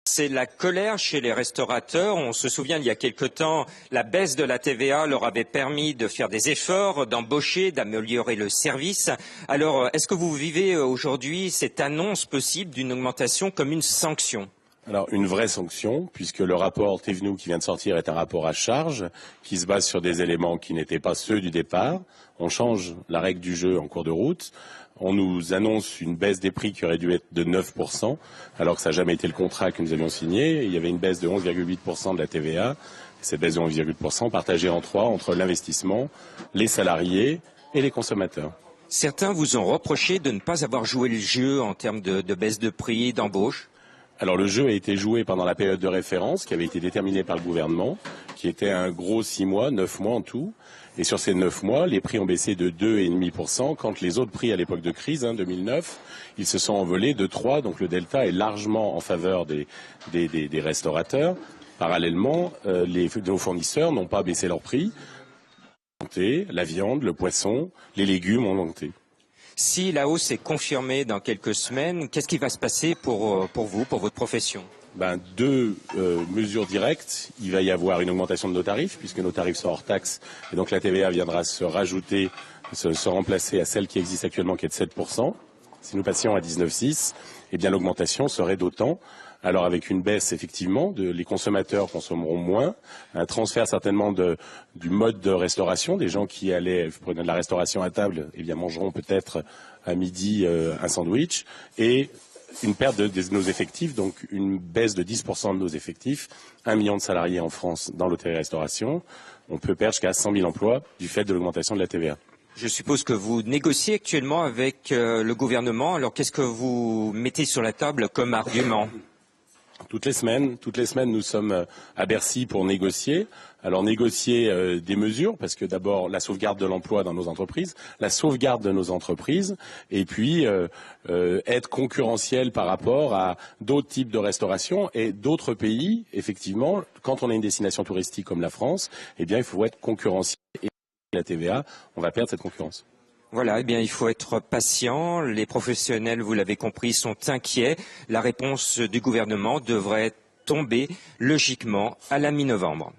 C'est la colère chez les restaurateurs. On se souvient, il y a quelque temps, la baisse de la TVA leur avait permis de faire des efforts, d'embaucher, d'améliorer le service. Alors, est-ce que vous vivez aujourd'hui cette annonce possible d'une augmentation comme une sanction ? Alors, une vraie sanction, puisque le rapport Thévenoud qui vient de sortir est un rapport à charge, qui se base sur des éléments qui n'étaient pas ceux du départ. On change la règle du jeu en cours de route. On nous annonce une baisse des prix qui aurait dû être de 9%, alors que ça n'a jamais été le contrat que nous avions signé. Il y avait une baisse de 11,8% de la TVA. Cette baisse de 11,8% partagée en trois entre l'investissement, les salariés et les consommateurs. Certains vous ont reproché de ne pas avoir joué le jeu en termes de baisse de prix, d'embauche. Alors le jeu a été joué pendant la période de référence qui avait été déterminée par le gouvernement, qui était un gros 6 mois, 9 mois en tout. Et sur ces 9 mois, les prix ont baissé de 2,5%, quand les autres prix à l'époque de crise, 2009, ils se sont envolés de 3, donc le delta est largement en faveur des restaurateurs. Parallèlement, nos fournisseurs n'ont pas baissé leurs prix. La viande, le poisson, les légumes ont monté. Si la hausse est confirmée dans quelques semaines, qu'est-ce qui va se passer pour vous, pour votre profession ? Deux mesures directes. Il va y avoir une augmentation de nos tarifs, puisque nos tarifs sont hors taxe, et donc la TVA viendra se rajouter, se remplacer à celle qui existe actuellement, qui est de 7%. Si nous passions à 19,6, eh bien l'augmentation serait d'autant. Alors avec une baisse, effectivement, les consommateurs consommeront moins, un transfert certainement du mode de restauration, des gens qui allaient prendre de la restauration à table, eh bien mangeront peut-être à midi un sandwich, et une perte de nos effectifs, donc une baisse de 10% de nos effectifs, 1 million de salariés en France dans l'hôtellerie-restauration. On peut perdre jusqu'à 100 000 emplois du fait de l'augmentation de la TVA. Je suppose que vous négociez actuellement avec le gouvernement. Alors qu'est-ce que vous mettez sur la table comme argument ? Toutes les semaines, nous sommes à Bercy pour négocier. Alors négocier des mesures, parce que d'abord la sauvegarde de l'emploi dans nos entreprises, la sauvegarde de nos entreprises, et puis être concurrentiel par rapport à d'autres types de restauration et d'autres pays. Effectivement, quand on a une destination touristique comme la France, eh bien il faut être concurrentiel. Et la TVA, on va perdre cette concurrence. Voilà, eh bien, il faut être patient. Les professionnels, vous l'avez compris, sont inquiets. La réponse du gouvernement devrait tomber logiquement à la mi-novembre.